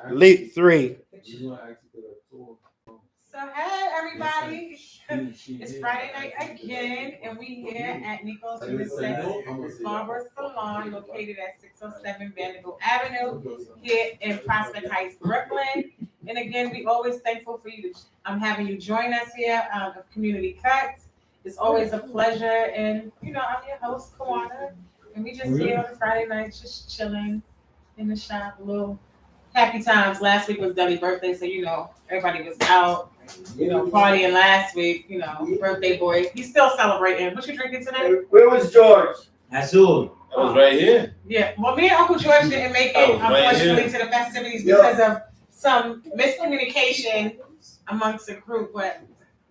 Leap 3. So hey everybody, it's Friday night again, and we here at Nico's Unisex Barber Salon, located at 607 Vanderbilt Avenue, here in Prospect Heights, Brooklyn. And again, we always thankful for you. I'm having you join us here of Community Cuts. It's always a pleasure, and I'm your host, Kawana, and we just here on Friday night, just chilling in the shop, a little happy times. Last week was Duddy's birthday, so everybody was out, partying last week. Birthday boy. He's still celebrating. What you drinking today? Where was George? Azul. I was right here. Yeah. Well, me and Uncle George didn't make it, unfortunately, to the festivities because of some miscommunication amongst the group. But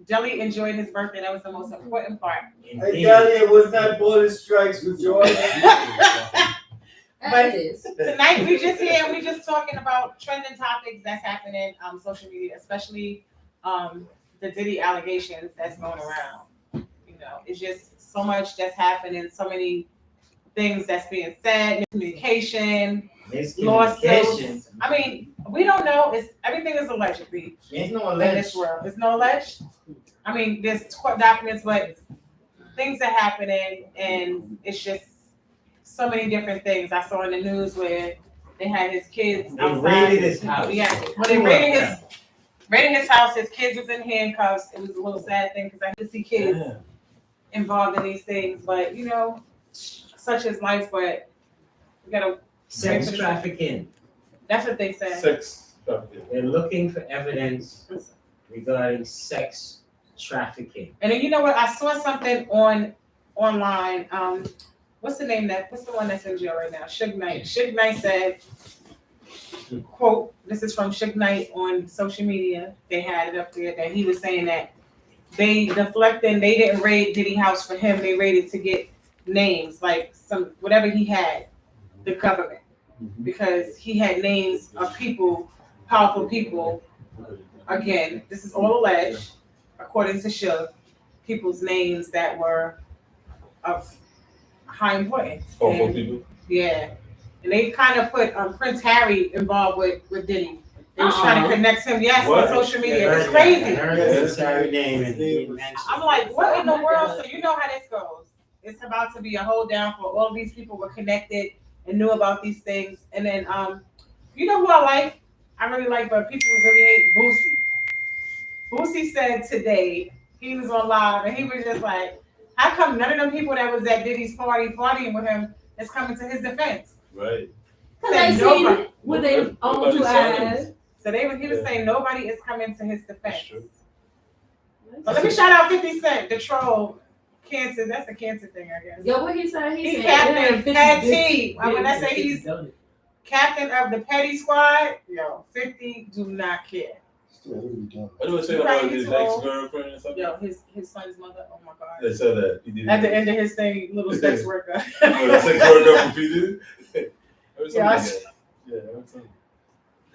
Jelly enjoyed his birthday. That was the most important part. Hey, Jelly, it was not bullet strikes with George. But tonight we just here, we just talking about trending topics that's happening on social media, especially the Diddy allegations that's going around. It's just so much that's happening, so many things that's being said, communication, lawsuits. I mean, we don't know. Everything is allegedly. There's no in alleged. this world. There's no alleged. I mean, there's court documents, but things are happening, and it's just so many different things. I saw in the news where they had his kids outside. They raided his house. Yeah, when they raided his house, his kids was in handcuffs. It was a little sad thing because I did see kids involved in these things. But such is life. But we gotta Sex trafficking. That's what they said. Sex trafficking. They're looking for evidence regarding sex trafficking. And then you know what? I saw something online. What's the one that's in jail right now? Suge Knight. Suge Knight said, quote, this is from Suge Knight on social media. They had it up there that he was saying that they didn't raid Diddy house for him. They raided to get names, like whatever he had, the government. Because he had names of people, powerful people. Again, this is all alleged, according to Suge, people's names that were of high importance. Powerful people. Yeah. And they kind of put Prince Harry involved with Diddy. They was trying to connect him, on social media. It's crazy. Prince Harry name. I'm like, what in the world? So you know how this goes. It's about to be a hold down for all these people were connected and knew about these things. And then, you know who I like? I really like, but people really hate Boosie. Boosie said today, he was on live, and he was just like, how come none of them people that was at Diddy's partying with him is coming to his defense? Right. Because they seen what they own to ask. So he was saying nobody is coming to his defense. But let me shout out 50 Cent, the troll. Cancer, that's a cancer thing, I guess. Yo, what he said? He's captain of Petty. When I say he's captain of the Petty squad, 50 do not care. What do I say about his ex-girlfriend or something? His son's mother. Oh my God. They said that. At the end of his thing, little sex worker. Sex worker from P Diddy?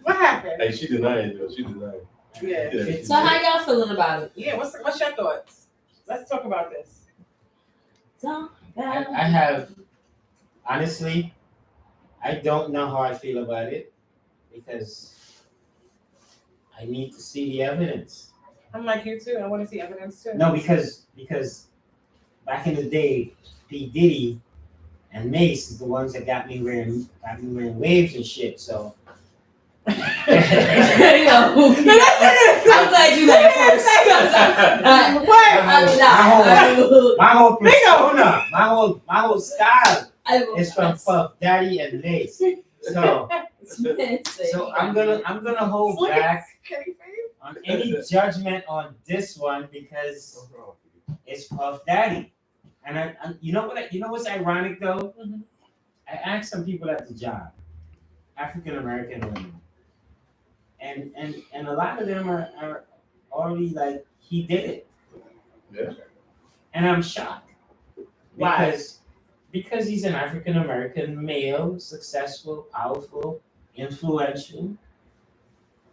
What happened? Hey, she denied it though. She denied it. Yeah. So how y'all feeling about it? Yeah. What's your thoughts? Let's talk about this. I have, honestly, I don't know how I feel about it because I need to see the evidence. I'm like you too. I want to see evidence too. No, because back in the day, P Diddy and Mace is the ones that got me wearing waves and shit. So. I'm glad you had first. My whole style is from Puff Daddy and Mace. So I'm gonna hold back on any judgment on this one because it's Puff Daddy. And I you know what's ironic though? Mm-hmm. I asked some people at the job, African American women. And a lot of them are already like, he did it. Yeah. And I'm shocked. Because he's an African American male, successful, powerful, influential.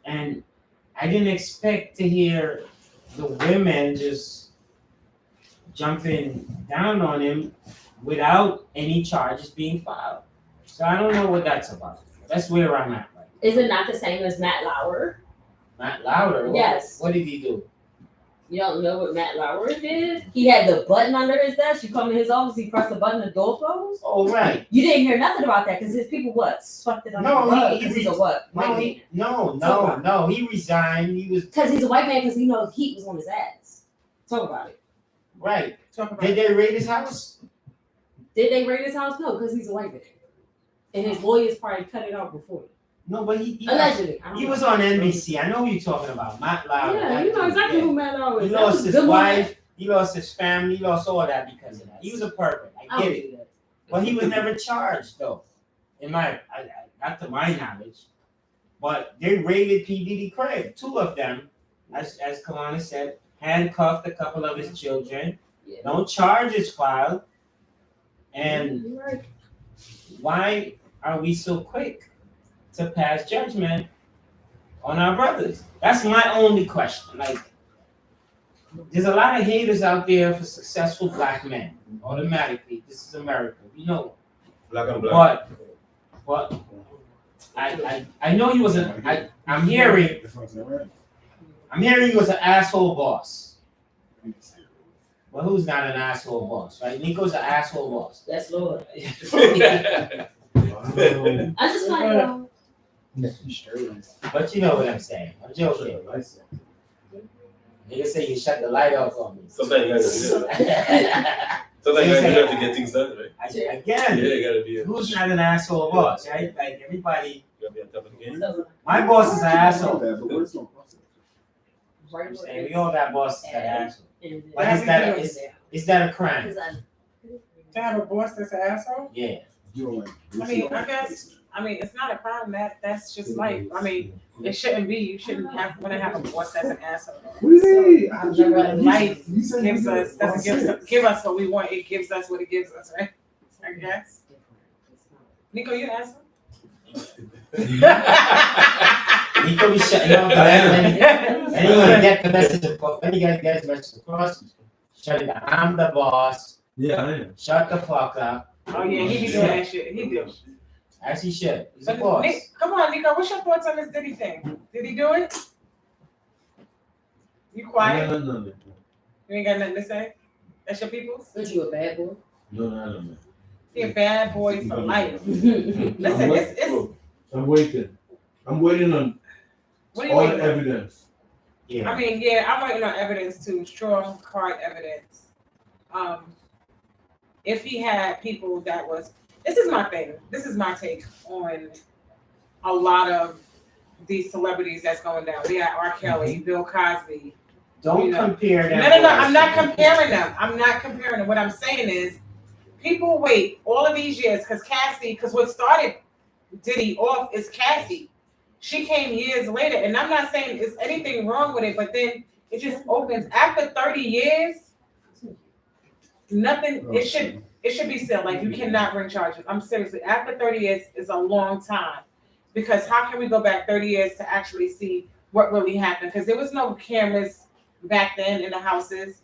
And I didn't expect to hear the women just jumping down on him without any charges being filed. So I don't know what that's about. That's where I'm at right Is it not the same as Matt Lauer? Matt Lauer? Yes. What did he do? You don't know what Matt Lauer did? He had the button under his desk. You come in his office, he pressed the button, the door closed. Oh, right. You didn't hear nothing about that because his people what? Swept it under No, the rug he- because he's a what? No, White man. no. He resigned. He was Because he's a white man because he knows heat was on his ass. Talk about it. right. Talk about Did they raid his house? Did they raid his house? No, because he's a white man. And his lawyers probably cut it out before. No, but he Allegedly. I don't he know. was on NBC. I know who you're talking about. Matt Lauer. Yeah, That you know dude, exactly yeah. who Matt Lauer He is. That lost was his good wife. He lost his family. He lost all that because of that. He was a pervert. I I get don't it. do that. But he was never charged, though. Not to my knowledge. But they raided P Diddy crib. Two of them, as Kalana said, handcuffed a couple of his children. Yeah. No charges filed. And You're right. why are we so quick to pass judgment on our brothers? That's my only question. Like, there's a lot of haters out there for successful black men. Automatically, this is America. We know. Black and black. But I know he was I'm hearing he was an asshole boss. Well, who's not an asshole boss, right? Nico's an asshole boss. That's Lord. Yeah. I just want to know. But you know what I'm saying. I'm joking. Nigga say you shut the light off on me. Sometimes you gotta do that. Sometimes you have to get things done, right? Again, Yeah, you gotta be. who's not an asshole boss, right? Like everybody. You gotta be on top of the game. So, My boss is an asshole. right I'm saying we all got bosses that are asshole. and But is that a crime? because to have a boss that's an asshole. Yeah. I mean, it's not a crime. That's just life. I mean, it shouldn't be. You shouldn't want to have a boss that's an asshole. Life gives us doesn't give us what we want. It gives us what it gives us, right? I guess. Nico, you an asshole? Nico be shutting off the and you wanna get the message across. Then you gotta get the message across. Shut it down. I'm the boss. Yeah, I am. Shut the fuck up. Oh yeah, he be doing that shit. He do. As he should. He's a But boss. Nick, come on, Nico. What's your thoughts on this Diddy thing? Did he do it? You quiet? No. You ain't got nothing to say? That's your people's? Aren't you a bad boy? No. He a bad boy for life. Listen, it's I'm waiting. I'm waiting on what do you all mean? the evidence. Yeah. I mean, yeah, I'm waiting on evidence too, strong hard evidence. If he had people that was, this is my thing. This is my take on a lot of these celebrities that's going down. We got R. Kelly, Bill Cosby. Don't you know. compare them. No. I'm not comparing them. What I'm saying is, people wait all of these years because what started Diddy off is Cassie. She came years later, and I'm not saying there's anything wrong with it, but then it just opens after 30 years. Nothing. It should be still like you cannot bring charges. I'm seriously. After 30 years is a long time, because how can we go back 30 years to actually see what really happened? Because there was no cameras back then in the houses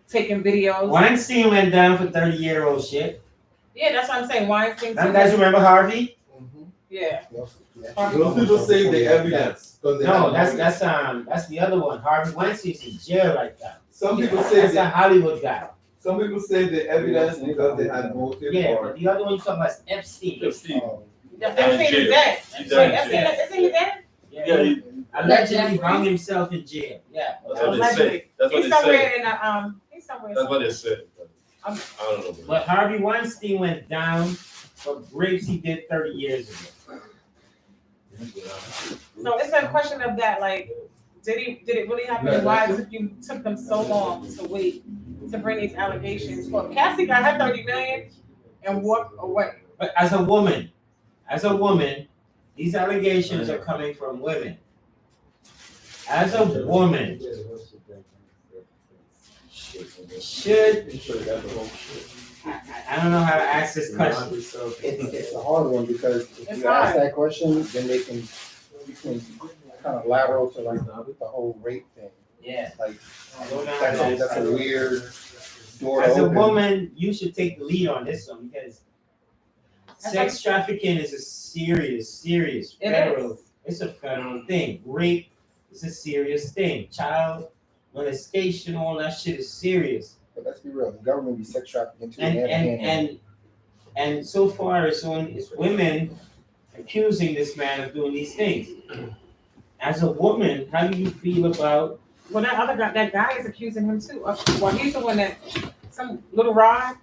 taking videos. Weinstein went down for 30-year-old shit. Yeah, that's what I'm saying. Weinstein. You guys remember Harvey? Yeah. Those people say the evidence. No, that's the other one. Harvey Weinstein's in jail right now. Some people say That's the that. Hollywood guy. Some people say the evidence because they had motive. Yeah, or but the other one you're talking about is Epstein. Epstein. Epstein is dead. He's Wait, dead in jail. Epstein is dead? Yeah, Allegedly hung himself in jail. Yeah. that's what they say. That's what He's they somewhere say. in a He's somewhere. That's what they said. I Um, don't know. But Harvey Weinstein went down for rapes he did 30 years ago. So it's a question of that. Like, did it really happen? And why took them so long to wait to bring these allegations? Well, Cassie got her 30 million and walked away. But as a woman, these allegations are coming from women. As a woman, should I don't know how to ask this question. It's a hard one because if It's you ask hard. that question, then you can kind of lateral to like the whole rape thing. Yeah. Like I don't know how to that's ask a that. weird door to As a open. woman, you should take the lead on this one because sex trafficking is a serious It federal It's a federal thing. Rape is a serious thing. Child molestation, all that shit is serious. But let's be real, the government be sex trafficking too. And so far it's women accusing this man of doing these things. As a woman, how do you feel about? Well, that guy is accusing him too. Well, he's the one that some Little Rod.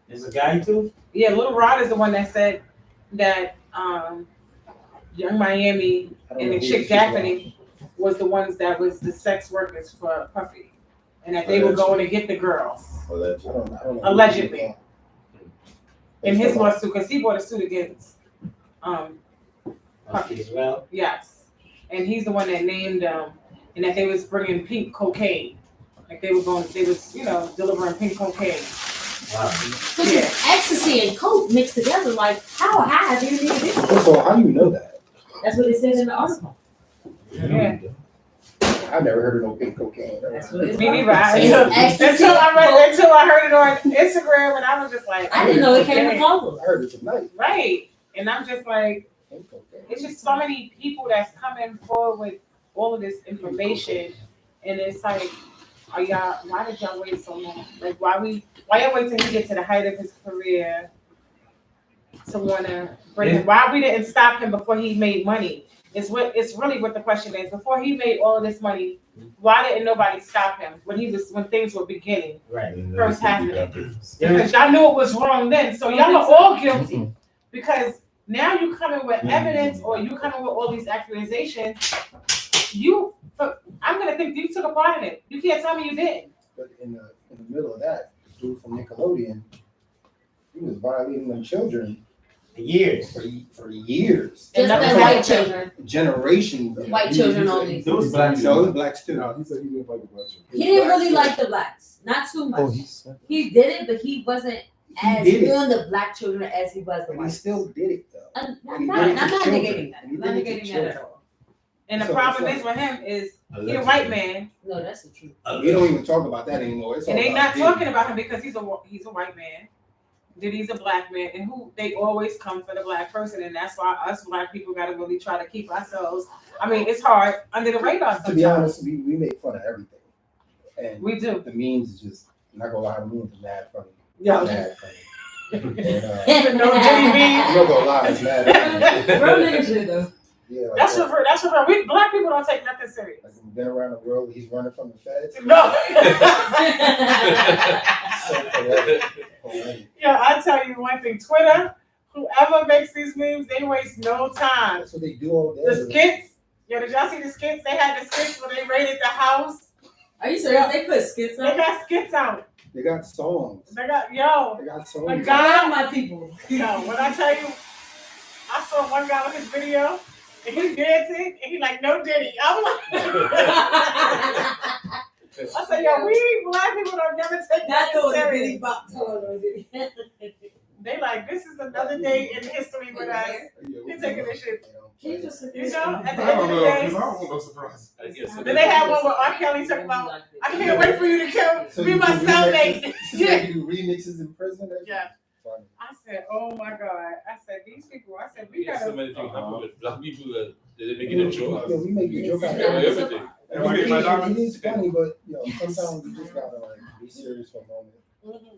There's a guy too. Yeah, Little Rod is the one that said that Young Miami and the chick Daphne was the ones that was the sex workers for Puffy, and that they were going to get the girls. Allegedly. In his lawsuit, because he brought a suit against Puffy as well. Yes, and he's the one that named and that they was bringing pink cocaine, like they was delivering pink cocaine. Wow. Yeah. Ecstasy and coke mixed together. Like, how high do you need to be? First of all, how do you know that? That's what they said in the article. Yeah. I've never heard of no pink cocaine. That's what it's Me neither. until I heard it on Instagram, and I was just like, I didn't know it came with Congo. I heard it tonight. Right, and I'm just like, it's just so many people that's coming forward with all of this information, and it's like, why did y'all wait so long? Like, why y'all wait till he get to the height of his career to want to bring him? Why we didn't stop him before he made money? It's really what the question is. Before he made all of this money, why didn't nobody stop him when things were beginning? Right. First happening. Because y'all knew it was wrong then. So y'all are all guilty. Because now you coming with evidence or you coming with all these accusations. I'm gonna think you took a part in it. You can't tell me you didn't. But in the middle of that, the dude from Nickelodeon, he was violating them children for years. For years. Just the white children. Generations. White children only. There was blacks. No, it was blacks too. No, he said he didn't like the black children. He didn't really like the blacks. Not too much. He did it, but he wasn't as on the black children as he was the white. He still did it though. I'm not negating that. I'm not negating that at all. And the problem is with him is he's a white man. No, that's the truth. We don't even talk about that anymore. And they not talking about him because he's a white man. Diddy's a black man, and they always come for the black person, and that's why us black people got to really try to keep ourselves. I mean, it's hard under the radar sometimes. To be honest, we make fun of everything, and we do. The memes is just not gonna lie, the memes are mad funny. Yeah. Mad funny. And, no Diddy memes. I'm not gonna lie, it's mad funny. Real nigga shit though. Yeah, like that's real. That's real. We black people don't take nothing serious. Like we've been around the world, he's running from the feds. No. So poetic. Yeah, I tell you one thing. Twitter, whoever makes these memes, they waste no time. That's what they do all day. The skits. Yo, did y'all see the skits? They had the skits when they raided the house. Are you serious? They put skits on? They got skits out. They got songs. They got songs. The guy, my people. Yo, when I tell you, I saw one guy with his video, and he's dancing, and he's like, no Diddy. I'm like, I said, yo, we black people don't never take that serious. They like, this is another day in history with us. You're taking this shit. You know, at the end of the day. I don't want no surprise. Then they had one where R. Kelly talking about, I can't wait for you to kill, So be my cellmate. Yeah. You do remixes in prison? Yeah. Funny. I said, oh my God. I said, these people, we Yeah, gotta. so many things happen with black people. They make it a joke. Yeah, we make a joke out of Everything. it. It is funny, but sometimes you just gotta be serious for a moment.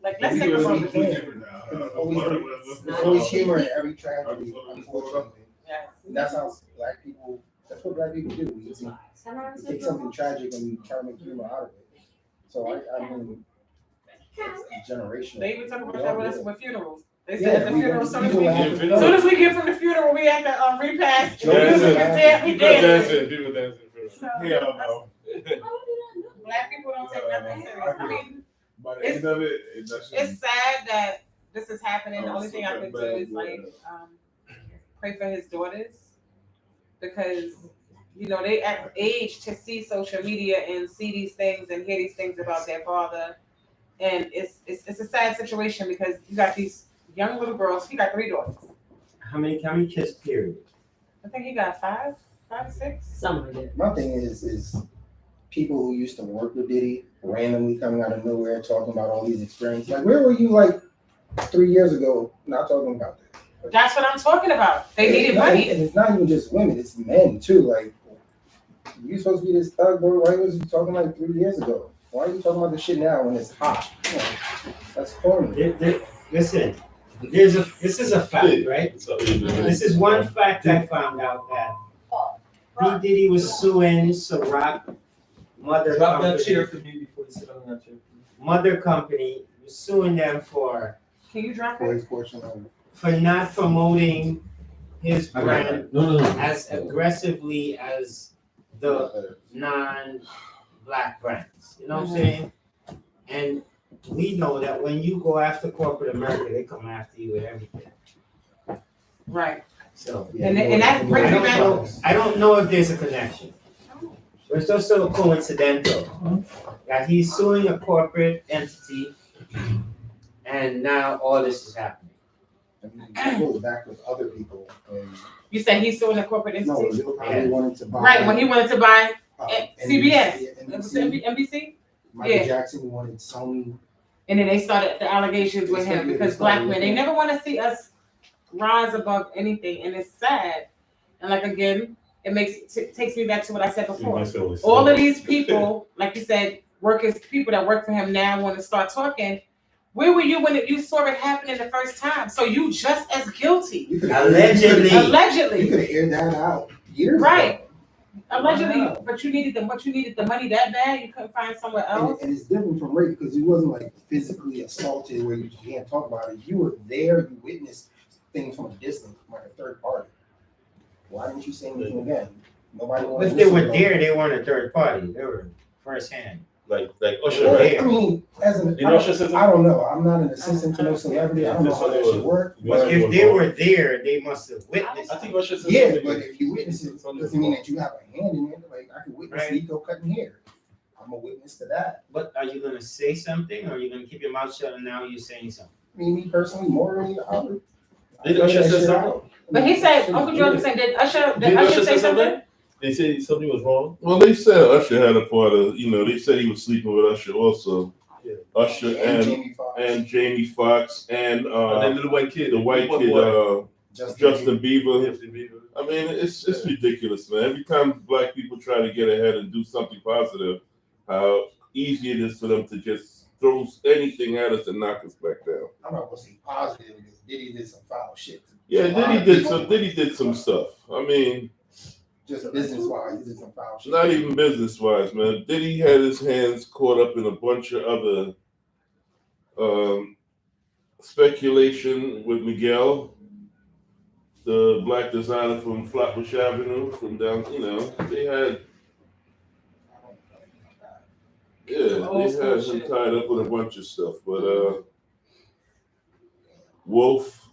Like, let's take a moment. There's always humor in every tragedy, unfortunately. Yes. And that's how that's what black people do. We take something tragic and we try to make humor out of it. So I mean, it's generational. They even talk about that with us with funerals. They Yeah, said at the we- funeral, we as soon do laugh. as we get from the funeral, we at the repast. Joe The music is dancing. there, we People dancing. dancing. So, Hell no. black people don't take nothing serious. I mean, By the end of it, it's sad that this is happening. The only thing I could do is like pray for his daughters, because they at age to see social media and see these things and hear these things about their father, and it's a sad situation because you got these young little girls. He got 3 daughters. How many kids? Period. I think he got 5 or 6. Something like that. My thing is people who used to work with Diddy randomly coming out of nowhere talking about all these experiences. Like, where were you like 3 years ago not talking about this? That's what I'm talking about. They needed And money. it's not even just women; it's men too. Like, you supposed to be this thug boy. Why was you talking like 3 years ago? Why are you talking about this shit now when it's hot? That's corny. Listen, this is a fact, right? So, you know, This is one fact I found out that P Diddy was suing Ciroc Mother Drop that Company. chair for me before you sit on that chair. Mother Company was suing them for Can you drop For it? his portion of for not promoting his brand No. as aggressively as the non-black brands. You know what I'm saying? And we know that when you go after corporate America, they come after you with everything. Right. So And that brings me back. I don't know if there's a connection. But it's also coincidental that he's suing a corporate entity, and now all this is happening. It goes back with other people. And, You said he's suing a corporate entity? no, they probably wanted to buy. Right, when he wanted to buy CBS. NBC. NBC? Michael Yeah. Jackson wanted Sony. And then they started the allegations with him because black men, they never want to see us rise above anything. And it's sad. And like, again, it takes me back to what I said before. All of these people, like you said, workers, people that work for him now want to start talking. Where were you when you saw it happening the first time? So you just as guilty. Allegedly. You Allegedly. could have aired that out years Right. ago. Allegedly, Wow. but you needed the money that bad you couldn't find somewhere else. And it's different from rape because you wasn't like physically assaulted where you can't talk about it. You were there, you witnessed things from a distance, from like a third party. Why didn't you say anything again? Nobody wanted If to they listen were to there, they weren't a third party. They were first hand. Like Usher, Well, right? I mean, as an, You know Usher said I don't know. I'm not an assistant to no celebrity. I don't know how that should work. But if they were there, they must have witnessed. I think Usher said Yeah, something. but if you witness it, doesn't mean that you have a hand in it. Like, I can witness Right. Nico cutting hair. I'm a witness to that. But are you gonna say something, or are you gonna keep your mouth shut and now you're saying something? I mean, me personally, morally, I would. Did Usher say something? But he said, Uncle George was saying, did Usher say something? They said something was wrong. Well, they said Usher had a part of, they said he was sleeping with Usher also. Yeah. Usher and Jamie Foxx and And then the white kid, the white kid, boy. Justin Bieber. Justin Bieber. I mean, it's ridiculous, man. Every time black people try to get ahead and do something positive, how easy it is for them to just throw anything at us and knock us back down. I'm not gonna say positive because Diddy did some foul shit. Yeah, Diddy did some stuff. I mean, just business wise, he did some foul shit. not even business wise, man. Diddy had his hands caught up in a bunch of other speculation with Miguel, the black designer from Flatbush Avenue, from down, they had. Yeah, they had him tied up with a bunch of stuff. But Wolf,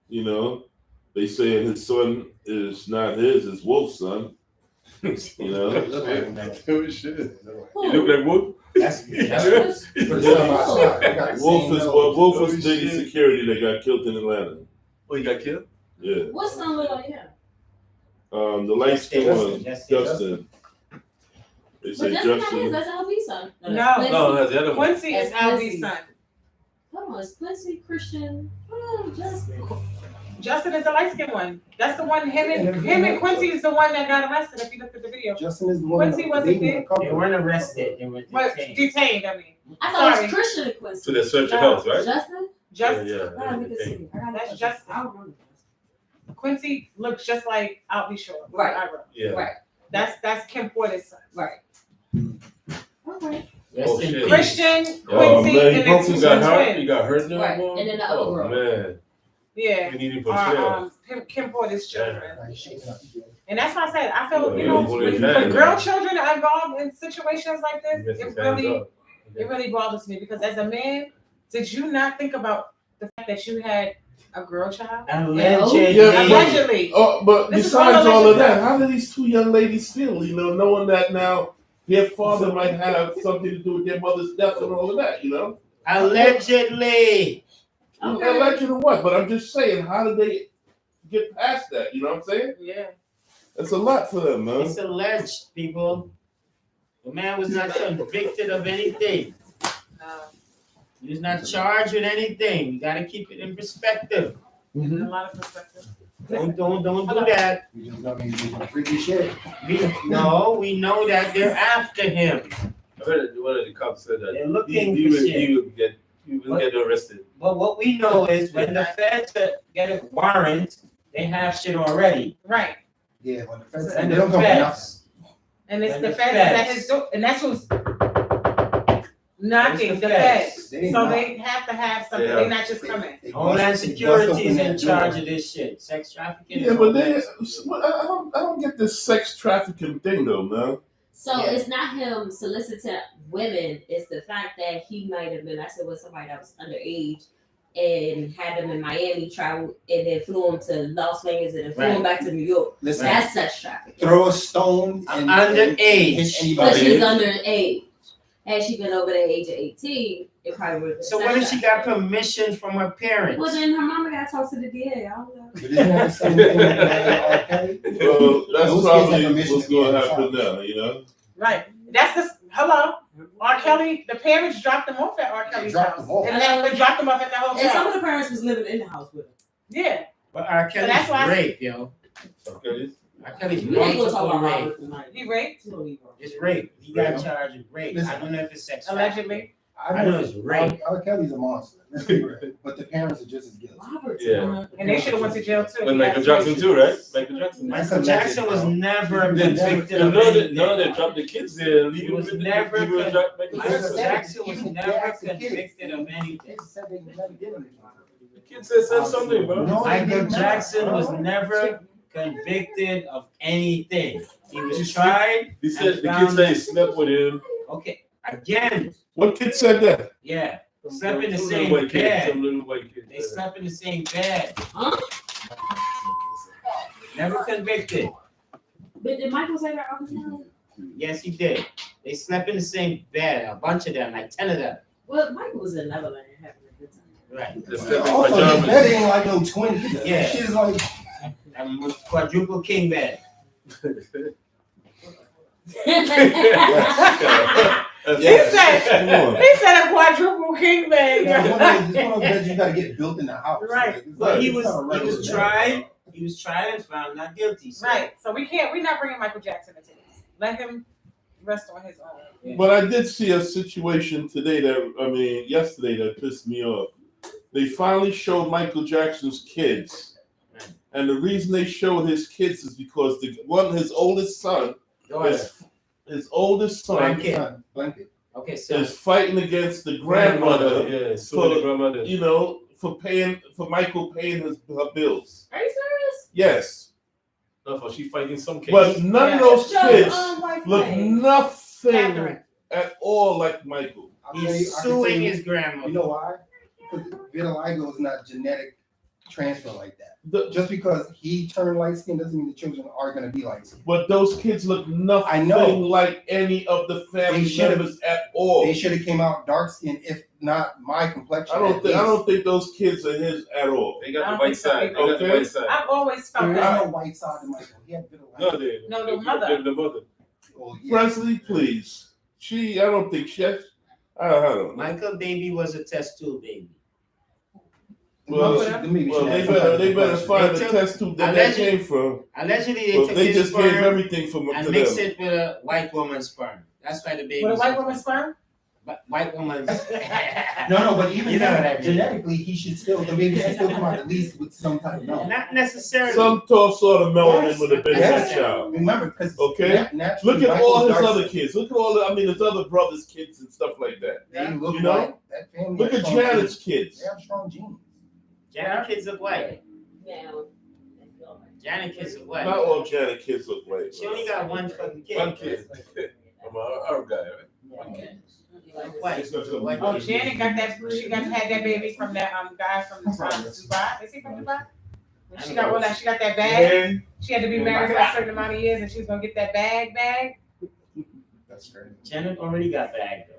they saying his son is not his Wolf's son. You look Who? like Wolf. That's Wolf was Diddy's security that got killed in Atlanta. Oh, he got killed? Yeah. What son look like him? The light skin one, Justin. They But say that's not his, Justin. that's LB's son. No. No, that's the other one. Quincy is That's Albie's Quincy. son. Hold on, it's Quincy Christian. Oh, Justin. Justin is the light skinned one. That's the one. Him and Quincy is the one that got arrested. If you look at the video, Justin is the one. Quincy wasn't there. They weren't arrested. They were but detained. detained. I mean, I thought it Sorry. was Christian and Quincy. So they search your house, right? Justin? Justin. Yeah. I gotta look and see. That's Justin. I don't remember. Quincy looks just like Albie Shore. Right. Yeah. Right. That's Kim Porter's son. Right. Okay. Rest Oh, in shit. peace. Christian, Oh, Quincy, man, he and broke then his two You got hurt? You twins. got hurt now? Right. Mom? And then the other Oh, girl. man. Yeah. We need him for sale. Kim Porter's children. Like, shaking up the And that's why I said I feel Yeah, when girl children are involved in situations like He this, messed it his hands really up. it really bothers me because as a man, did you not think about the fact that you had a girl child? Allegedly. Yeah, Allegedly. But This is besides all all of alleged that, how do these two young ladies feel? Knowing that now their father might have something to do with their mother's death and all of that. Allegedly. Alleged or what? But I'm just saying, how did they get past that? You know what I'm saying? Yeah. It's a lot for them, man. It's alleged, people. The man was not convicted of anything. He was not charged with anything. You gotta keep it in perspective. In a lot of perspectives. Don't do that. You just know he's doing freaky shit. We know that they're after him. I heard one of the cops said that They're looking he for will, shit. he will get arrested. But what we know is when the feds get a warrant, they have shit already. Right. Yeah, when the feds, And they the don't come for nothing. feds. And it's And the the feds at feds. his door, and that's who's knocking It's the the feds. feds. They So knock. they have to have something. Yeah. They're not just coming. They Homeland bust- they Security bust is open in that charge door. of this shit. Sex trafficking. Yeah, is but they, Homeland- I don't get this sex trafficking thing though, man. So Yeah. it's not him soliciting women, it's the fact that he might have been, I said, with somebody that was underage and had them in Miami, travel, and then flew them to Las Vegas and then flew them back to New York. Listen, That's sex trafficking. throw a stone I'm and underage. hit But anybody. she's underage. Had she been over the age of 18, it probably would have been So sex what if she got trafficking. permission from her parents? Well, then her mama got to talk to the DA. I don't know. But isn't that the same thing with R. Kelly? Well, that's Those kids probably have permission what's to be going to in the happen house. now, you know? Right. That's the hello. R. Kelly, the parents dropped them off at R. Kelly's dropped house. them off. And then they dropped them off at the And some hotel. of the parents was living in the house with her. Yeah. But R. So that's Kelly's why I- rape, yo. Okay. R. Kelly's We ain't gonna talk multiple about rape. Robert tonight. He raped, It's rape. He got Rape. charged with rape. Listen. I don't know if it's sex allegedly. I know it's rape. R. Kelly's a monster. Let's be real. But the parents are just as guilty. Robert. Yeah. And they should have went to jail too. And He Michael had Jackson some too, right? issues. Michael Jackson. Michael Jackson was never They never- convicted You of know that anything. they dropped the kids there. He was never Michael Michael Jackson. Jackson was Even never ask the kids. convicted of anything. Kids said they never did anything. The kid said something, bro. No, they Michael did not. Jackson was No. never convicted of anything. He was tried. He said the kid said he slept with him. Okay, again, What kid said that? yeah, slept in the Some same little white kid, bed. some little white kid. They slept in the same bed. Huh? Never convicted. But did Michael say that on the Yes, he did. They slept in the same bed. A bunch of them, like 10 of them. Well, Michael was in Neverland having a good time. Right. They slept in Also, his bed pajamas. ain't like no twin either. Yeah. Shit is like, And with quadruple king bed. He said, Come on. he said a quadruple king bed. it's one of those beds you gotta get built in the house. Right. Like, it's But like- he it's was not a regular bed. tried. He was tried and found not guilty. So. Right. So we're not bringing Michael Jackson into this. Let him rest on his own. But I did see a situation yesterday that pissed me off. They finally showed Michael Jackson's kids. And the reason they showed his kids is because his oldest son, Go ahead. his oldest son Blanket. Blanket. Okay, so is fighting against the grandmother, Yeah, so the grandmother. you know, for Michael paying her bills. Are you serious? Yes. No, for she fighting some case. But none of those Show kids wife look name. nothing Catherine. at all like Michael. I'll tell you- he's I can tell suing you- his grandmother. You know why? Because vitiligo is not genetic transfer like that. The- Just because he turned light skin doesn't mean the children are gonna be light skin. But those kids look nothing I know. like any of the family They should've- members at all. They should have came out dark skinned, if not my complexion. I don't think those kids are his at all. They got I the don't white think so side. They got the either. white side. I've always felt There is that. no white side to Michael. He had vitiligo. No, No, the mother. The mother. Well, yeah. Presley, please. I don't think she. I don't know. Michael baby was a test tube baby. Well, Maybe Well, she they had better somebody find the They took- test tube that allegedly- came from. Allegedly, they Well, took they his just gave sperm everything from and to mixed them. it with a white woman's sperm. That's why the baby. With a white woman's sperm? White woman's. No, but even You know then, what I mean. genetically, he should still, the baby should still come out at least with some type of melanin. Not necessarily. Some tall sort of melanin Yes. would have been Yes. that child. Remember, because Okay. naturally, Look at Michael's all his dark other skin. kids. Look at his other brothers' kids and stuff like that. They look You know? like that family. Look has at strong Janet's genes. kids. They have strong genes. Janet kids look white. Now, Janet kids look white. Not all Janet kids look white. She only got one fucking kid. One kid. I'm our guy, right? One kid. White. White. Oh, Janet got that. She had that baby from that guy from Dubai. Is he from Dubai? She got she got that bag. She had to be married for a certain amount of years, and she was gonna get that bag. That's great. Janet already got bagged though.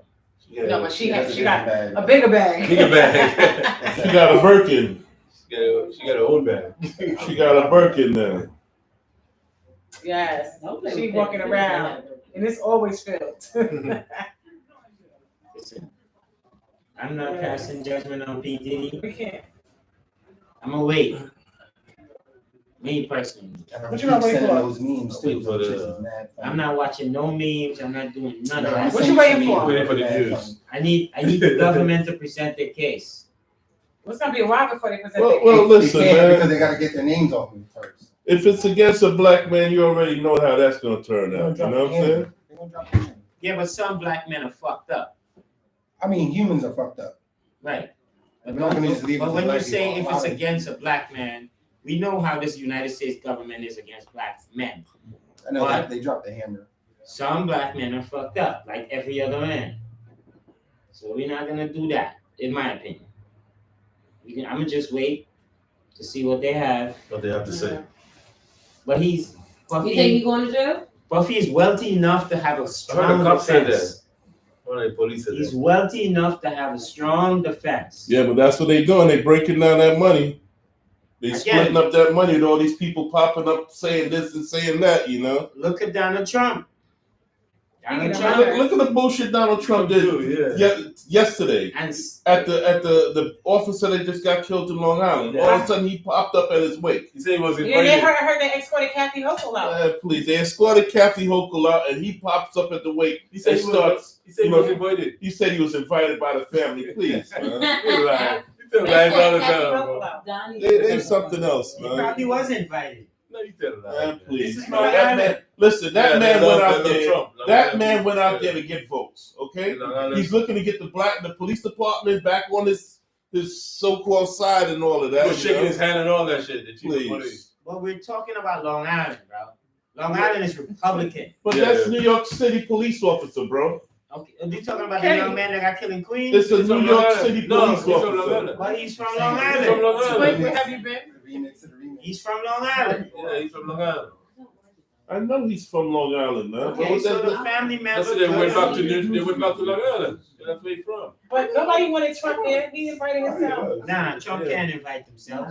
Yeah. No, but she got bag. a bigger bag. Bigger bag. She got a Birkin. She got her own bag. She got a Birkin now. Yes, she walking around, and it's always filled. Listen, I'm not passing judgment on P Diddy. We can't. I'm gonna wait. Me personally. What you gonna wait Sending for? those memes too. Wait for those the- shits is mad funny. I'm not watching no memes. I'm not doing none of that. What you waiting for? Waiting for the Mad news. funny. I need the government to present their case. What's gonna be a while before they present Well, their well, case? listen, They can't man. because they gotta get their names off of it first. If it's against a black man, you already know how that's gonna turn They're gonna out. You drop know what I'm the hammer. saying? They're gonna drop the hammer. Yeah, but some black men are fucked up. I mean, humans are fucked up. Right. We're not gonna just leave it But to when you black say people. if it's against a black man, we know how this United States government is against black men. I know But- they dropped the hammer. Some black men are fucked up, like every other man. So we're not gonna do that, in my opinion. I'm gonna just wait to see what they have. What they have to say. But he's You think he going to jail? Puffy is wealthy enough to have a I heard strong the cops said defense. One of the police said He's that. wealthy enough to have a strong defense. Yeah, but that's what they doing. They breaking down that money. They Again. splitting up that money with all these people popping up saying this and saying that, you know. Look at Donald Trump. Donald Yeah. Trump Look at the bullshit Donald Trump did yesterday and at the officer that just got killed in Long Island. All of a sudden he popped up at his wake. He said he was Yeah, they invited. heard they escorted Kathy Hochul out. Please, they escorted Kathy Hochul out and he pops up at the wake. He said and starts. He said he you know, was invited. He said he was invited by the family. Please, man. He lied. He tell lies all the Kathy time, Hochul bro. out. Donnie. They something else, he man. probably was invited. No, you tell lies. Man, Man. please. This is Man, Long that Island. man, listen, that Yeah, man they went love- out they love there. Trump. That man went out there to get votes. Okay, Long Island. he's looking to get the police department back on his so-called side and all of He that. was you shaking know? his hand and all that shit. The chief of police. Please, But we're talking about Long Island, bro. Long Island is Republican. but Yeah. that's New York City police officer, bro. Okay, are you talking about Kenny. the young man that got killed in Queens? It's a He's New from York Long Island. City No, police he's from Long officer. Island. But he's from He's Long He's from Island. Long Island. Wait, where have you been? The remix to the remix. He's from Long Island. Yeah, he's from Long Island. I know he's from Long Island, man. Okay, so the family member. That's it. They went back to Long Island. That's where he's from. But nobody wanted Trump there. He invited himself. Nah, Trump can't invite himself.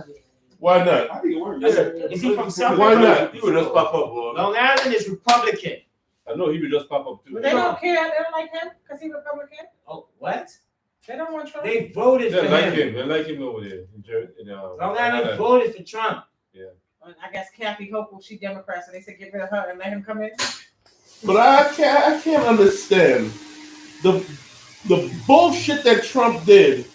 Why not? Is he from South Why Africa? not? He would just pop up, bro. Long Island is Republican. I know he would just pop up too. But they don't care. They don't like him because he's Republican. Oh, what? They don't want Trump. They voted They for like him. him. They like him over there. Long Island voted for Trump. I guess Kathy Hochul, she Democrat, so they said get rid of her and let him come in. But I can't understand the bullshit that Trump did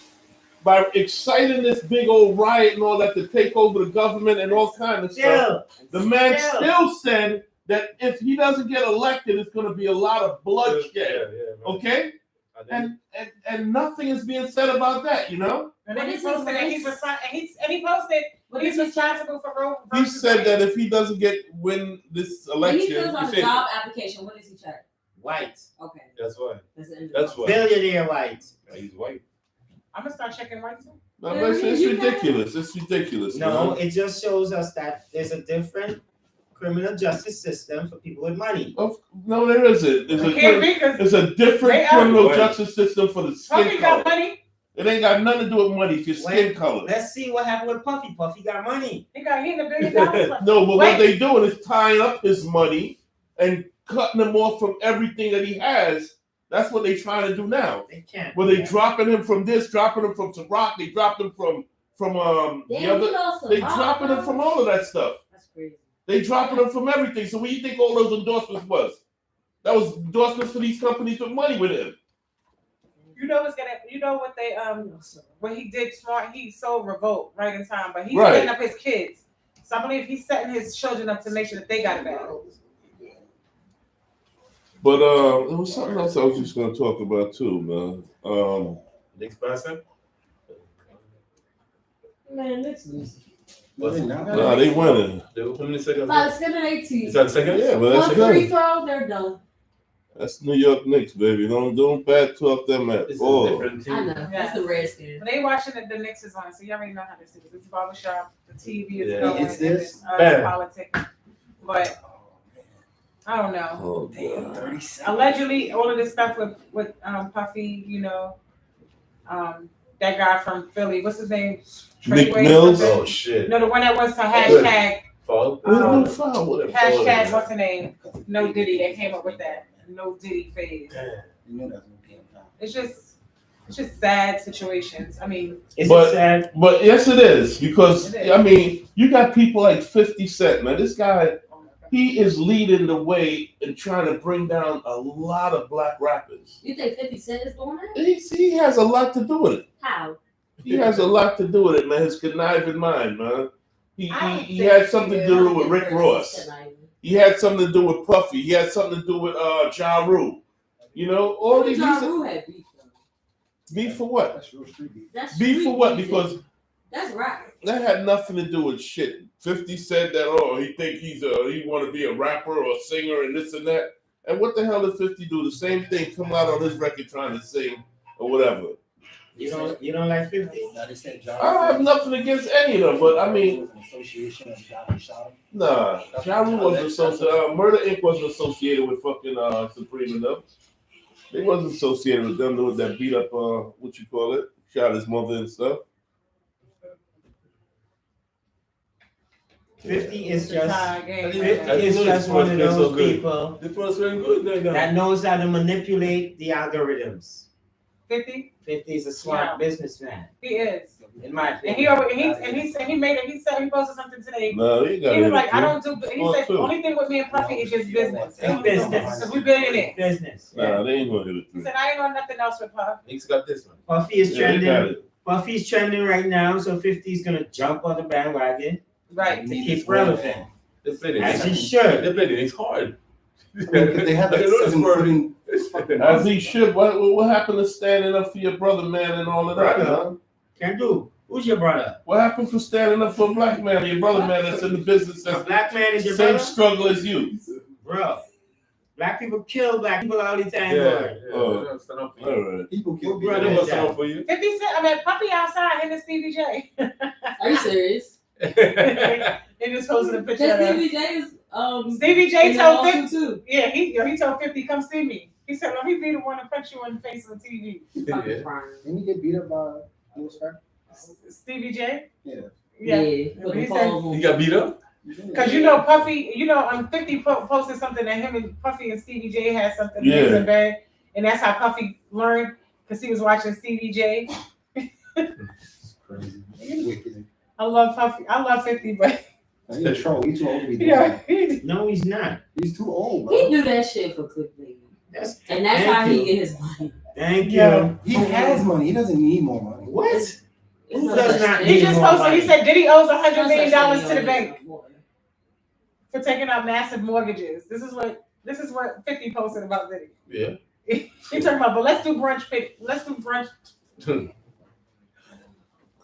by exciting this big old riot and all that to take over the government and all kind of stuff. The man still said that if he doesn't get elected, it's going to be a lot of bloodshed. Yeah, Okay, and nothing is being said about that. You know, And then What he is his posted that race? he's responsible. And he posted What he's is his responsible for Roe he versus said Wade. that if he doesn't win this When he election, fills out he a said- job application, what does he check? White. Okay, That's why. that's the end of That's it. why. Billionaire white. He's white. I'm gonna start checking white too. no, but it's ridiculous. It's ridiculous. No, man. it just shows us that there's a different criminal justice system for people with money. No, there isn't. It can't be because It's a different They are criminal white. justice system for the Puffy skin got color. money. It ain't got nothing to do with money. It's your skin color. Let's see what happened with Puffy. Puffy got money. He got hit $1 billion. No, but Wait. what they doing is tying up his money and cutting him off from everything that he has. That's what they trying to do now. They can't. Well, they dropping him from this, dropping him from Ciroc, they dropped him from the Damn, he other. lost a They lot, dropping him bro. from all of that stuff. That's crazy. They dropping him from everything. So what do you think all those endorsements was? That was endorsements for these companies with money with him. You know what they what he did smart, he sold Revolt right in time, but he's Right. setting up his kids. So I believe he's setting his children up to make sure that they got it bad. But there was something else I was just gonna talk about too, man. Next person. Man, let's lose. Nah, they winning. They open the second. But it's gonna 18. Is that the second? Yeah, but that's One free good. throw, they're done. That's New York Knicks, baby. Don't bad talk them at It's a all. different I team. know. That's the Redskins. When they watching the Knicks is on, so you already know how this is. It's barbershop, the TV is Yeah. going, It's and this? it's politics. But I don't know. Oh, Damn, God. 37. Allegedly, all of this stuff with Puffy, you know, that guy from Philly, what's his name? Nick Treyway Mills? something? Oh shit. No, the one that was to hashtag Fault. There's no foul with it. hashtag what's the name? No Diddy. They came up with that. No Diddy phase. You knew that was gonna be a foul. It's just It's just sad situations. I mean, It's But- sad. But yes, it is because It is. I mean, you got people like 50 Cent, man. This guy, he is leading the way in trying to bring down a lot of black rappers. You think 50 Cent is doing that? He has a lot to do with it. How? He has a lot to do with it, man. His conniving mind, man. He I had something to think do he with Rick Ross. He had something to do with Puffy. He had something to do with Ja Rule. You know, all these Ja Rule had beef. beef for what? That's real street beef. That's Beef for street what? music. Because That's rap. that had nothing to do with shit. 50 said that, he think he want to be a rapper or a singer and this and that. And what the hell did 50 do? The same thing, come out on his record trying to sing or whatever. You don't like 50? Now they said John. I don't have nothing against any of them, but I mean, An association of John shot him. nah. Ja Rule wasn't associated. Murder Inc. wasn't associated with fucking Supreme enough. They wasn't associated with them that beat up what you call it, shot his mother and stuff. 50 is it's a just tie game. 50 is just one of those people The first very good right now. that knows how to manipulate the algorithms. 50. 50 is a smart businessman, He is. in my And opinion. he said he posted something today. No, he got He was it. like, I don't do. He Oh, said too. the only thing with me and Puffy is just business. It's business. So we billionaires. Business. Nah, they ain't gonna hit it He through. said I ain't on nothing else with Puff. Nick's got this one. Puffy is Yeah, they got trending. it. Puffy's trending right now, so 50 is gonna jump on the bandwagon Right. to keep relevant. They played it. As he should. They played it. It's hard. Because they had like They know it's 7 for- footing fucking. As he should. What happened to standing up for your brother, man, and all of that? Brother. Huh? Can do. Who's your brother? What happened for standing up for a black man, your brother, man, that's in the business A that's black man is the your same brother? struggle as you? Bro. Black people kill black people all the time, Yeah. boy. Oh. Yeah. Stand up for All you. right. People kill Brother, They people. gonna stand up for you. 50 Cent. I mean, Puffy outside him and Stevie J. Are you serious? They just posted a picture Because of him. Stevie J is Stevie J in the told lawsuit 50. too. Yeah, he told 50, come see me. He said, let me be the one to punch you in the face on TV. Fucking Yeah. crying. Didn't he get beat up by Lil Scrap? Stevie J? Yeah. Yeah. Put He the said- balls on. You got beat up? Because you know, Puffy, on 50 posted something that him and Puffy and Stevie J had something Yeah. in bed. And that's how Puffy learned because he was watching Stevie J. Crazy. Wicked. I love Puffy. I love 50, but He's a troll. He's too old to be doing yeah. that. No, he's not. He's too old, He bro. do that shit for clickbait. That's And that's Thank how you. he get his money. Thank Yeah. you. He has money. He doesn't need more money. What? It's Who no does such not thing. He need just more posted, he money? said Diddy owes No $100 such million thing, to the yo, bank boy. for taking out massive mortgages. This is what 50 posted about Diddy. Yeah. He talking about, but let's do brunch.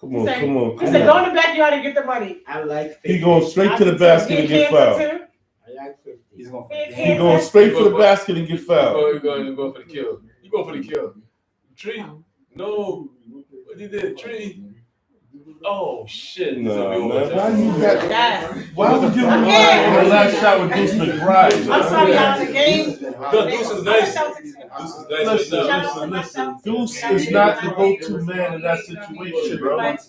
Come on, Say- come on, He come said, go on. in the backyard and get the money. I like 50. He going straight to the basket and get fouled. Too. I like 50. He's going He going straight for the basket and get fouled. You go for the kill. You go for the kill. Tree. No. What he did? Tree. Oh shit. No, man. Why Why you got? Yes. Why would you I'm rely here. on the last shot with Deuce McBride? I'm sorry, y'all. The game. No, Deuce is nice. Celtics- This is Listen, nice. Shout out to listen, my listen. Celtics. Deuce is not the go-to man in that situation, bro. It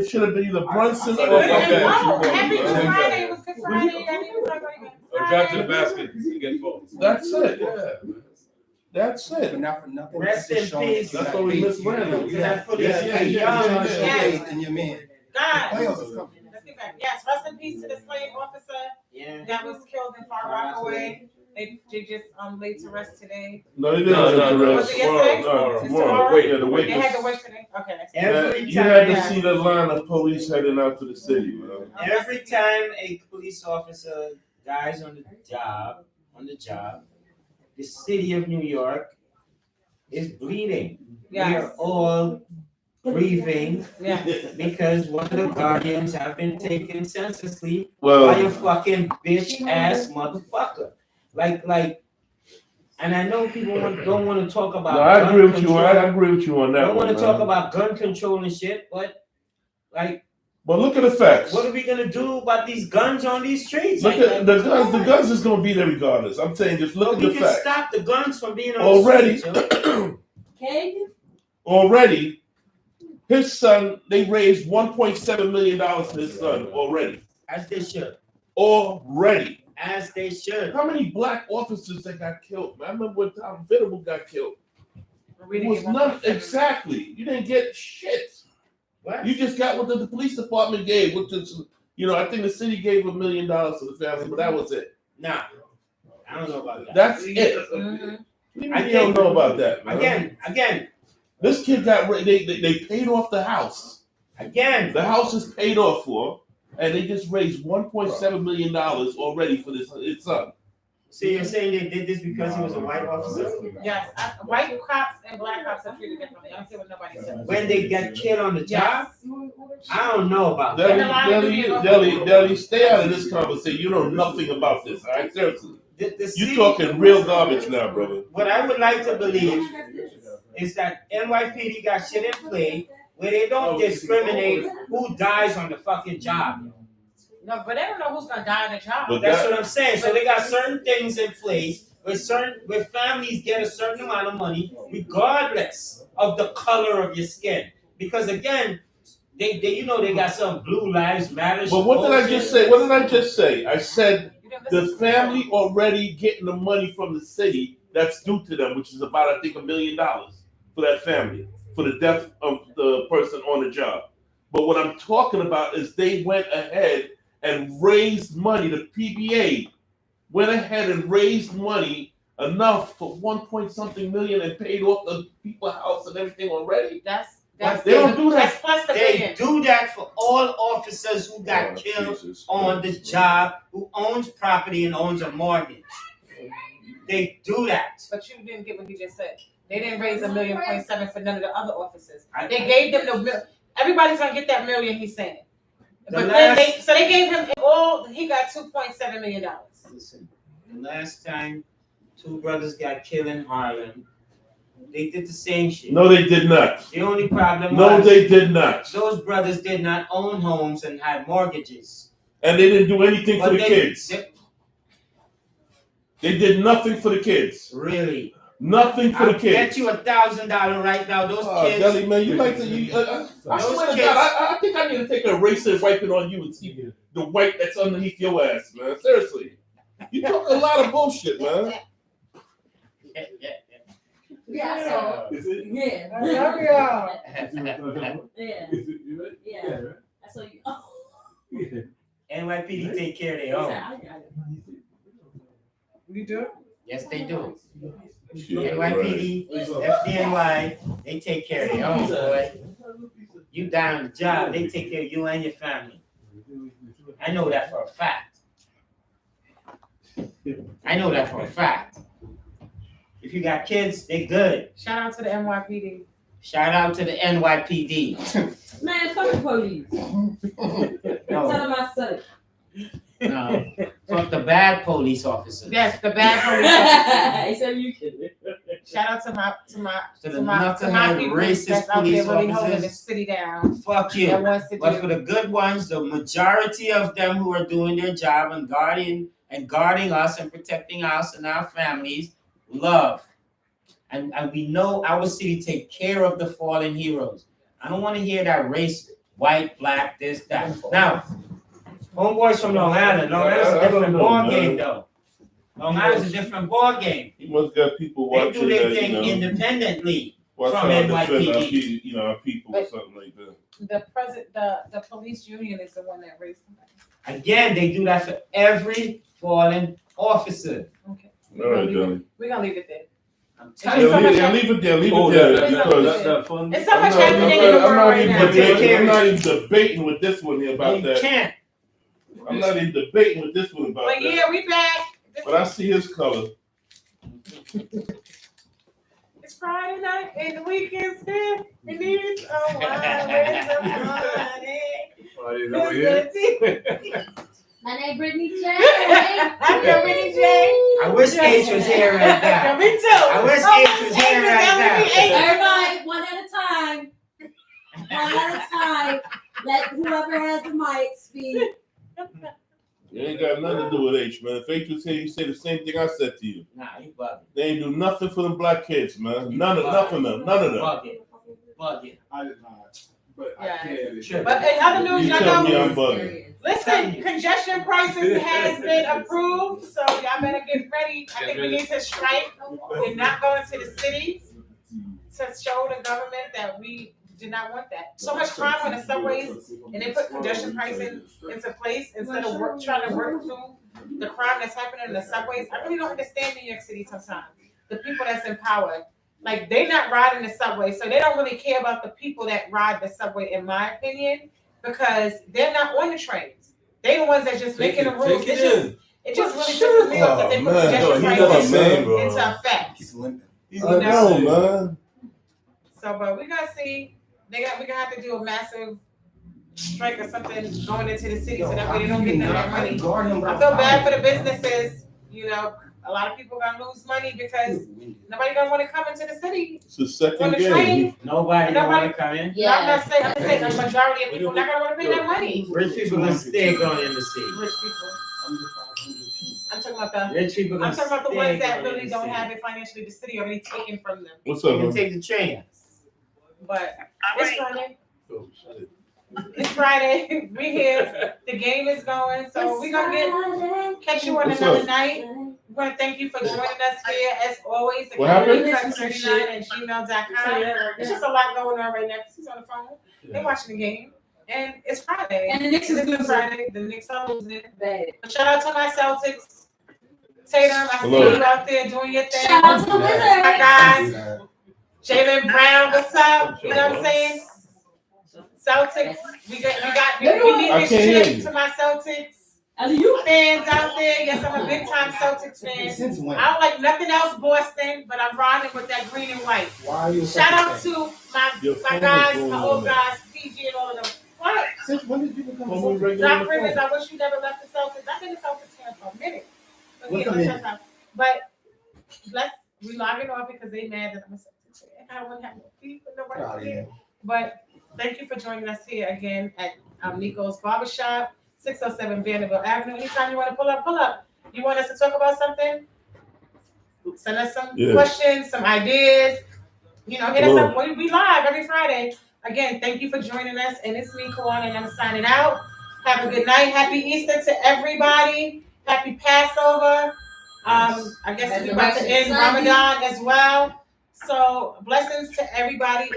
should have been either Brunson Good or and okay. low. Happy Yeah. Friday. It was Good Friday. I didn't even talk about it. Or drive to the basket. You get full. That's it. Yeah. That's But it. not for nothing. Rest Just in showing peace. you That's got why we faith. miss Randall. You got Yeah, faith. yeah, You yeah. got to show Yes. faith in your man. God. Playoffs is coming. Let's get back. Yes, rest in peace to the slave officer Yeah. that was killed in Far Rockaway. They just laid to rest today. No, they didn't No, have no, to no. Was rest. it yesterday? No, It's tomorrow. tomorrow? Wait, yeah, the They wait. had to wait today. Okay. Every You had to time, see the line of police heading out to the city, man. every time a police officer dies on the job, the city of New York is bleeding. We are Yes. all grieving Yes. because one of the guardians have been taken senselessly by a Well, fucking bitch ass motherfucker. Like, and I know people don't want to talk about. no, I gun agree with you. control. I agree with you on that Don't one. want to talk man. about gun control and shit, but like, But look at the facts. what are we gonna do about these guns on these streets? Look Like, at the guns. The guns is gonna be there regardless. I'm saying, just look but at we the can facts. stop the guns from being on Already, the streets. Yo. Okay? already, his son. They raised $1.7 million for his son already. As they should. Already. As they should. How many black officers that got killed? Man, I remember when Tom Venable got killed. We It didn't was get none exactly. You didn't get shit. What? You just got what the police department gave, which is, I think the city gave $1 million to the family, but that was it. Nah, I don't know about that. That's it. Mm-hmm. I don't know about that, man. Again, This kid got they paid off the house. Again, The house is paid off for, and they just raised $1.7 million already for his son. so you're saying they did this because he was a white officer? Yes, white cops and black cops are treated differently. I don't care what nobody says. When they get killed on the job? Yes. I don't know about that. Deli, stay out of this conversation. You know nothing about this, all right? Seriously. You're talking real garbage now, brother. What I would like to believe is that NYPD got shit in play where they don't discriminate who dies on the fucking job. No, but they don't know who's gonna die on the job. But That's what I'm saying. So they got certain things in place where families get a certain amount of money regardless of the color of your skin. Because again, they got some Blue Lives Matter. But what did I just say? What did I just say? I said the family already getting the money from the city that's due to them, which is about, I think, $1 million for that family, for the death of the person on the job. But what I'm talking about is they went ahead and raised money. The PBA went ahead and raised money enough for 1-point-something million and paid off the people's house and everything already. That's They don't do that. plus the They billion. do that for all officers who got killed on the job, who owns property and owns a mortgage. They do that. But you didn't get what he just said. They didn't raise $1.7 million for none of the other officers. They gave them everybody's gonna get that million. He's saying. But then they gave him all. He got $2.7 million. Listen, the last time 2 brothers got killed in Harlem, they did the same shit. No, they did not. The only problem No, was they did not. those brothers did not own homes and had mortgages. And they didn't do anything for the kids. They did nothing for the kids. Really? Nothing for the kids. I'll get you $1,000 right now. Those kids. Deli, man, you like to. I swear to God, I think I need to take a eraser and wipe it on you and see the white that's underneath your ass, man. Seriously. You talk a lot of bullshit, man. Yeah. Is it? Yeah. Yeah. Yeah. That's what you. NYPD take care of their own. You do? Yes, they do. Shit, NYPD, FDNY, they take care of their own, boy. You die on the job, they take care of you and your family. I know that for a fact. I know that for a fact. If you got kids, they good. Shout out to the NYPD. Shout out to the NYPD. Man, fuck the police. Tell them I said it. No, fuck the bad police officers. Yes, the bad police officers. He said you kidding. Shout out to my knucklehead people racist that's out police there really holding the officers. city down. Fuck you. That wants to But for do. the good ones, the majority of them who are doing their job and guarding us and protecting us and our families, love. And we know our city take care of the fallen heroes. I don't want to hear that race, white, black, this, that. Now, homeboys from Long Island. Long Island's a different ball game, though. Long Island's a different ball game. You must got people They watching do their that, thing independently watch from how to defend NYPD. our people or something like that. The police union is the one that raised them. Again, they do that for every fallen officer. Okay. All right, Johnny. We're gonna leave it there. I'm Tell telling me so you. much- Leave it there. Leave Oh, it there. that Because fund. It's so much happening in the world right now. I'm not even debating with this one here about You that. can't. I'm not even debating with this one about But that. yeah, we back. But I see his color. It's Friday night and the weekend's here. It needs a wine with some honey. Friday over here. My name Brittany J. I'm your Brittany J. I wish H was here right now. Me too. I wish H was here right now. Everybody, one at a time. One at a time. Let whoever has the mic speak. You ain't got nothing to do with H, man. If H was here, you say the same thing I said to you. Nah, you bugging. They ain't do nothing for them black kids, man. None of them. Bugging. I did not. But Yeah. I can't. Sure. But in other news, You y'all tell me know. I'm bugging. Listen, congestion pricing has been approved, so y'all better get ready. I think we need to strike. We're not going to the city. to show the government that we did not want that. So much crime on the subways, and they put congestion pricing into place instead of trying to work through the crime that's happening in the subways. I really don't understand New York City sometimes. The people that's in power, like they're not riding the subway, so they don't really care about the people that ride the subway, in my opinion, because they're not on the trains. They the ones that just making the rules. It just really pisses me off that they put congestion pricing into effect. He's limping. I know, man. So, but we're gonna see. We're gonna have to do a massive strike or something going into the city so that way they don't get none of that money. I feel bad for the businesses. You know, a lot of people gonna lose money because nobody gonna want to come into the city. It's the second On the game. train. Nobody want to come in. I'm not saying. I'm just saying the majority of people not gonna want to pay that money. Rich people gonna stay going in the city. Rich people. I'm talking about the. Rich people gonna I'm talking about the ones that stay going really in the don't city. have it financially. The city already taken from them. What's You up, can man? take the train. But it's Friday. It's Friday. We here. The game is going, so we're gonna catch you on What's another up? night. We want to thank you for joining us here as always. What happened? 39@gmail.com. It's just a lot going on right now. She's on the phone. They're watching the game, and it's Friday. And the Knicks is It's losing. Friday. The Knicks are losing. Bad. But shout out to my Celtics. Tatum, I see Hello. you out there doing your thing. Shout out to the My Wizards. guys. Jalen Brown, what's up? You know what I'm saying? Celtics, we need I this can't hear shit you. to my Celtics Are you? fans out there. Yes, I'm a big time Celtics fan. Since when? I don't like nothing else Boston, but I'm riding with that green and white. Why are you? Shout out to Your my phone guys, is going my old on there. guys, PG and all of them. What? Since when did you become When a we Celtics? regular Doc on the Rivers, phone. I wish you never left the Celtics. I've been the Celtics fan for a minute. What's a minute? But we logging off because they mad that I'm a Celtics fan. I don't want to have no beef with Proud of nobody. you. But thank you for joining us here again at Nico's Barbershop, 607 Vanderbilt Avenue. Anytime you want to pull up. You want us to talk about something? Send us some questions, some ideas. You know, hit us up. We live every Friday. Again, thank you for joining us. And it's me, Kawana, and I'm signing out. Have a good night. Happy Easter to everybody. Happy Passover. I guess we're about to end Ramadan as well. So blessings to everybody,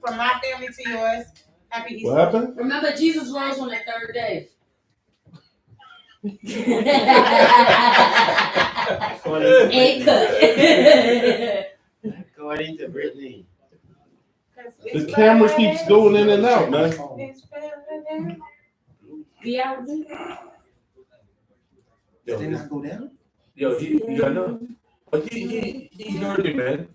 from my family to yours. Happy Easter. What happened? Remember, Jesus rose on the third day. And cut. According to Brittany. The camera keeps going in and out, man. Be out. Did they not go down? Yo, he got no. But he heard me, man.